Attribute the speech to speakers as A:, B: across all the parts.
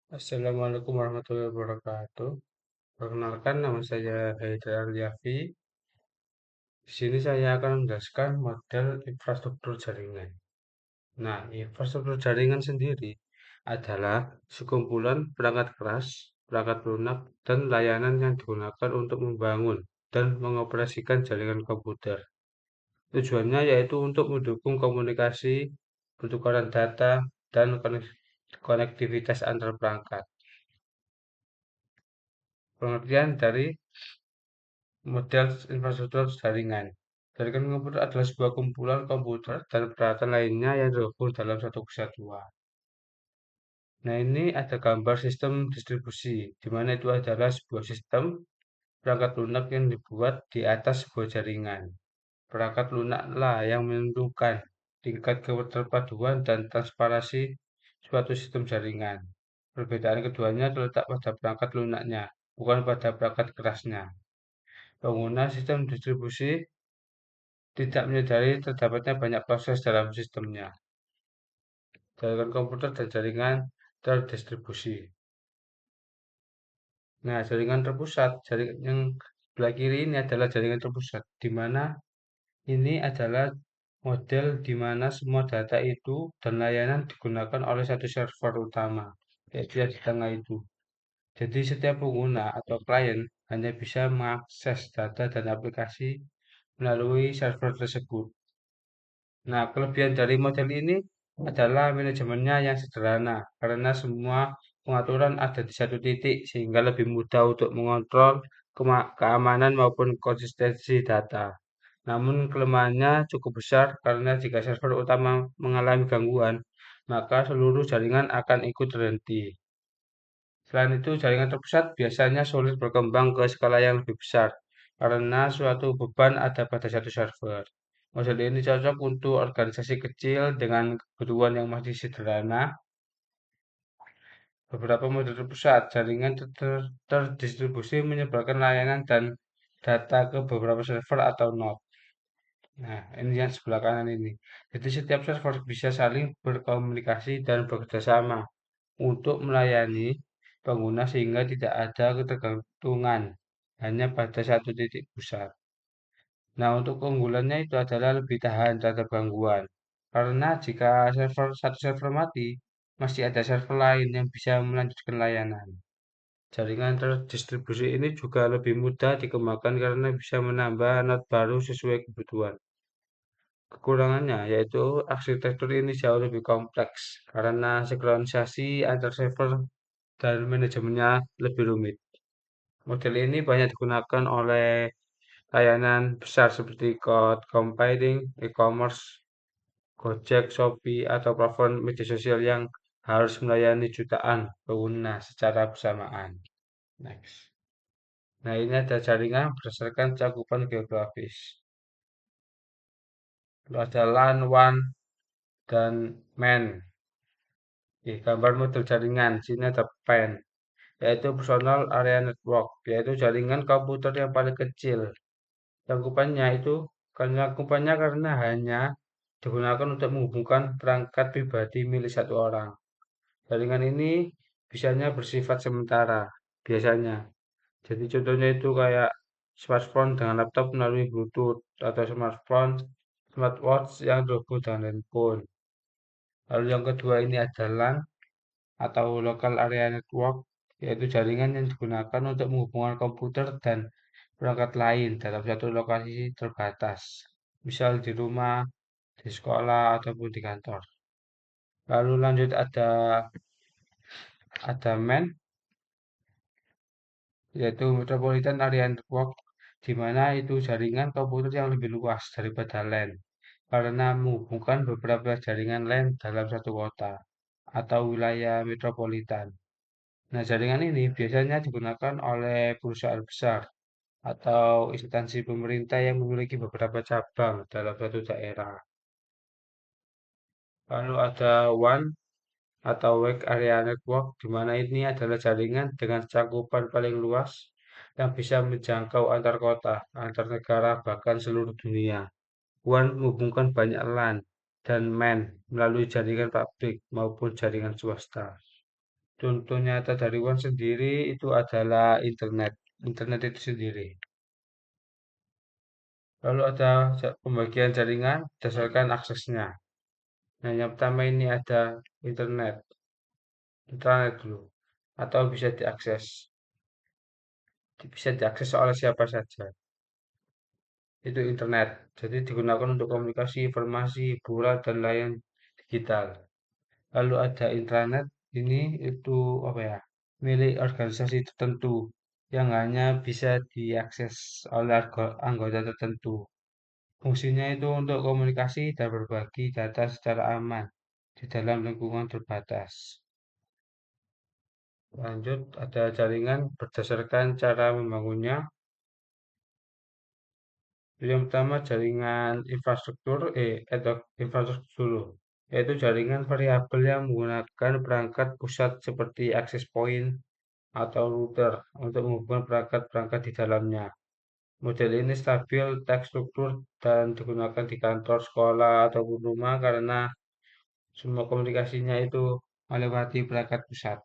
A: Assalamualaikum warahmatullahi wabarakatuh. Perkenalkan, nama saya Haidar Aryafi. Di sini saya akan menjelaskan model infrastruktur jaringan. Nah, infrastruktur jaringan sendiri adalah sekumpulan perangkat keras, perangkat lunak, dan layanan yang digunakan untuk membangun dan mengoperasikan jaringan komputer. Tujuannya yaitu untuk mendukung komunikasi, pertukaran data, dan konektivitas antar perangkat. Pengertian dari model infrastruktur jaringan. Jaringan komputer adalah sebuah kumpulan komputer dan peralatan lainnya yang terhubung dalam satu kesatuan. Nah, ini ada gambar sistem distribusi, di mana itu adalah sebuah sistem perangkat lunak yang dibuat di atas sebuah jaringan. Perangkat lunaklah yang menentukan tingkat keterpaduan dan transparansi suatu sistem jaringan. Perbedaan keduanya terletak pada perangkat lunaknya, bukan pada perangkat kerasnya. Pengguna sistem distribusi tidak menyadari terdapatnya banyak proses dalam sistemnya. Jaringan komputer dan jaringan terdistribusi. Nah, jaringan terpusat, jaringan yang sebelah kiri ini adalah jaringan terpusat, di mana ini adalah model di mana semua data itu dan layanan digunakan oleh satu server utama, yaitu yang di tengah itu. Jadi setiap pengguna atau klien hanya bisa mengakses data dan aplikasi melalui server tersebut. Nah, kelebihan dari model ini adalah manajemennya yang sederhana, karena semua pengaturan ada di satu titik, sehingga lebih mudah untuk mengontrol keamanan maupun konsistensi data. Namun, kelemahannya cukup besar karena jika server utama mengalami gangguan, maka seluruh jaringan akan ikut terhenti. Selain itu, jaringan terpusat biasanya sulit berkembang ke skala yang lebih besar karena suatu beban ada pada satu server. Model ini cocok untuk organisasi kecil dengan kebutuhan yang masih sederhana. Beberapa model terpusat, jaringan terdistribusi menyebarkan layanan dan data ke beberapa server atau node. Nah, ini yang sebelah kanan ini. Jadi setiap server bisa saling berkomunikasi dan bekerja sama untuk melayani pengguna sehingga tidak ada ketergantungan hanya pada satu titik pusat. Nah, untuk keunggulannya itu adalah lebih tahan terhadap gangguan. Karena jika satu server mati, masih ada server lain yang bisa melanjutkan layanan. Jaringan terdistribusi ini juga lebih mudah dikembangkan karena bisa menambah node baru sesuai kebutuhan. Kekurangannya yaitu arsitektur ini jauh lebih kompleks karena sinkronisasi antar server dan manajemennya lebih rumit. Model ini banyak digunakan oleh layanan besar seperti cloud computing, e-commerce, Gojek, Shopee, atau platform media sosial yang harus melayani jutaan pengguna secara bersamaan. Next. Nah, ini ada jaringan berdasarkan cakupan geografis. Lalu ada LAN, WAN, dan MAN. Gambar model jaringan. Sini ada PAN, yaitu Personal Area Network, yaitu jaringan komputer yang paling kecil. Cakupannya itu cakupannya karena hanya digunakan untuk menghubungkan perangkat pribadi milik satu orang. Jaringan ini biasanya bersifat sementara, biasanya. Jadi contohnya itu kayak smartphone dengan laptop melalui Bluetooth atau smartwatch yang terhubung dengan handphone. Lalu yang kedua ini adalah atau local area network, yaitu jaringan yang digunakan untuk menghubungkan komputer dan perangkat lain dalam satu lokasi terbatas, misal di rumah, di sekolah, ataupun di kantor. Lalu lanjut ada MAN, yaitu Metropolitan Area Network, di mana itu jaringan komputer yang lebih luas daripada LAN, karena menghubungkan beberapa jaringan LAN dalam satu kota atau wilayah metropolitan. Nah, jaringan ini biasanya digunakan oleh perusahaan besar atau instansi pemerintah yang memiliki beberapa cabang dalam satu daerah. Lalu ada WAN atau Wide Area Network, di mana ini adalah jaringan dengan cakupan paling luas yang bisa menjangkau antar kota, antar negara, bahkan seluruh dunia. WAN menghubungkan banyak LAN dan MAN melalui jaringan pabrik maupun jaringan swasta. Contoh nyata dari WAN sendiri itu adalah internet. Internet itu sendiri. Lalu ada pembagian jaringan berdasarkan aksesnya. Nah, yang pertama ini ada internet. Internet dulu. Atau bisa diakses oleh siapa saja. Itu internet. Jadi digunakan untuk komunikasi, informasi, hiburan, dan layanan digital. Lalu ada intranet. Ini itu apa ya? Milik organisasi tertentu yang hanya bisa diakses oleh anggota tertentu. Fungsinya itu untuk komunikasi dan berbagi data secara aman di dalam lingkungan terbatas. Lanjut, ada jaringan berdasarkan cara membangunnya. Yang pertama jaringan atau infrastruktur dulu, yaitu jaringan variabel yang menggunakan perangkat pusat seperti access point atau router untuk menghubungkan perangkat-perangkat di dalamnya. Model ini stabil, terstruktur, dan digunakan di kantor, sekolah, ataupun rumah karena semua komunikasinya itu melewati perangkat pusat.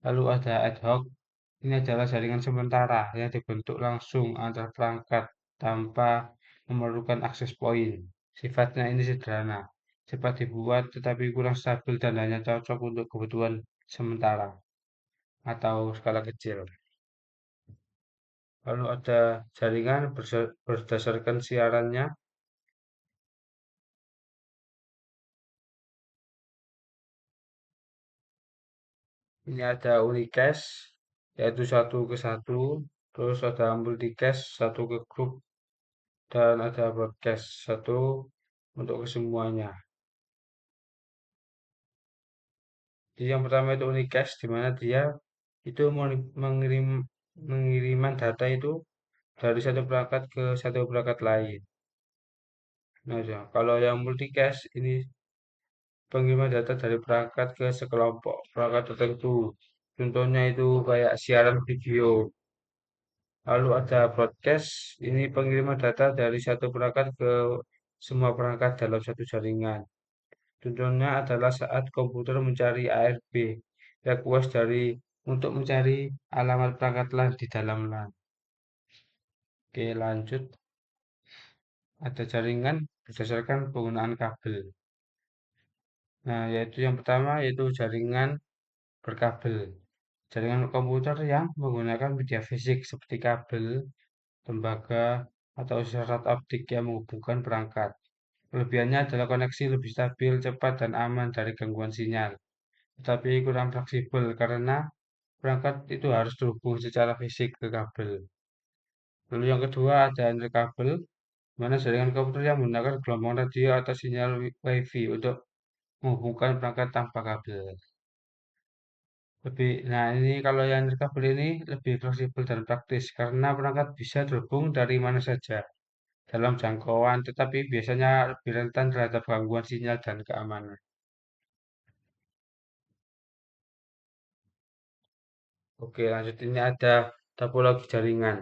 A: Lalu ada ad hoc, ini adalah jaringan sementara yang dibentuk langsung antar perangkat tanpa memerlukan akses point. Sifatnya ini sederhana, cepat dibuat tetapi kurang stabil dan hanya cocok untuk kebutuhan sementara atau skala kecil. Lalu ada jaringan berdasarkan siarannya. Ini ada unicast, yaitu satu ke satu, terus ada multicast, satu ke grup, dan ada broadcast, satu untuk kesemuanya. Jadi yang pertama itu unicast, di mana dia itu mengiriman data itu dari satu perangkat ke satu perangkat lain. Nah, ya, kalau yang multicast ini pengiriman data dari perangkat ke sekelompok perangkat tertentu. Contohnya itu kayak siaran video. Lalu ada broadcast, ini pengiriman data dari satu perangkat ke semua perangkat dalam satu jaringan. Contohnya adalah saat komputer mencari ARB, request untuk mencari alamat perangkat LAN di dalam LAN. Oke, lanjut. Ada jaringan berdasarkan penggunaan kabel. Nah, yaitu yang pertama yaitu jaringan berkabel. Jaringan komputer yang menggunakan media fisik seperti kabel, tembaga, atau syarat optik yang menghubungkan perangkat. Kelebihannya adalah koneksi lebih stabil, cepat, dan aman dari gangguan sinyal. Tetapi kurang fleksibel karena perangkat itu harus terhubung secara fisik ke kabel. Lalu yang kedua ada nirkabel, di mana jaringan komputer yang menggunakan gelombang radio atau sinyal WiFi untuk menghubungkan perangkat tanpa kabel. Nah ini kalau yang nirkabel ini lebih fleksibel dan praktis karena perangkat bisa terhubung dari mana saja dalam jangkauan, tetapi biasanya lebih rentan terhadap gangguan sinyal dan keamanan. Oke, lanjut ini ada topologi jaringan.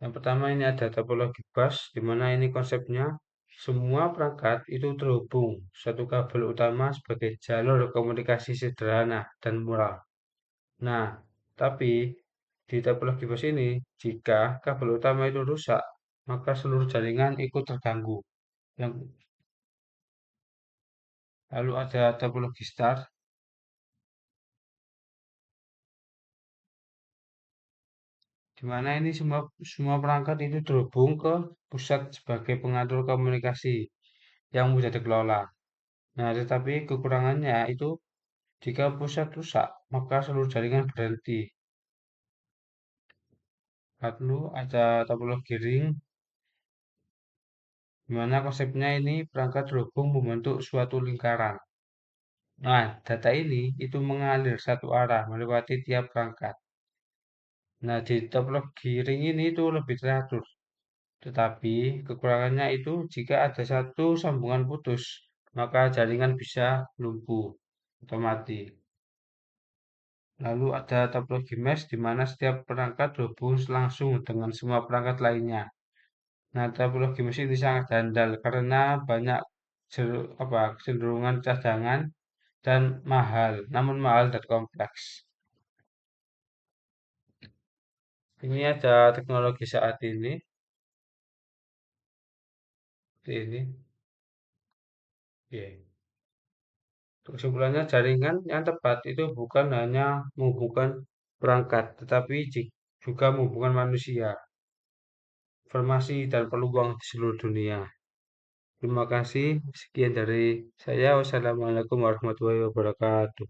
A: Yang pertama ini ada topologi bus, di mana ini konsepnya semua perangkat itu terhubung satu kabel utama sebagai jalur komunikasi sederhana dan murah. Nah, tapi di topologi bus ini, jika kabel utama itu rusak, maka seluruh jaringan ikut terganggu. Yang lalu ada topologi star, di mana ini semua semua perangkat itu terhubung ke pusat sebagai pengatur komunikasi yang mudah dikelola. Nah, tetapi kekurangannya itu jika pusat rusak, maka seluruh jaringan berhenti. Lalu ada topologi ring, di mana konsepnya ini perangkat terhubung membentuk suatu lingkaran. Nah, data ini itu mengalir satu arah melewati tiap perangkat. Nah, di topologi ring ini itu lebih teratur. Tetapi kekurangannya itu jika ada satu sambungan putus, maka jaringan bisa lumpuh atau mati. Lalu ada topologi mesh di mana setiap perangkat terhubung langsung dengan semua perangkat lainnya. Nah, topologi mesh ini sangat handal karena banyak kecenderungan cadangan dan mahal, namun mahal dan kompleks. Ini ada teknologi saat ini, seperti ini. Oke. Kesimpulannya, jaringan yang tepat itu bukan hanya menghubungkan perangkat, tetapi juga menghubungkan manusia, informasi, dan peluang di seluruh dunia. Terima kasih. Sekian dari saya. Wassalamualaikum warahmatullahi wabarakatuh.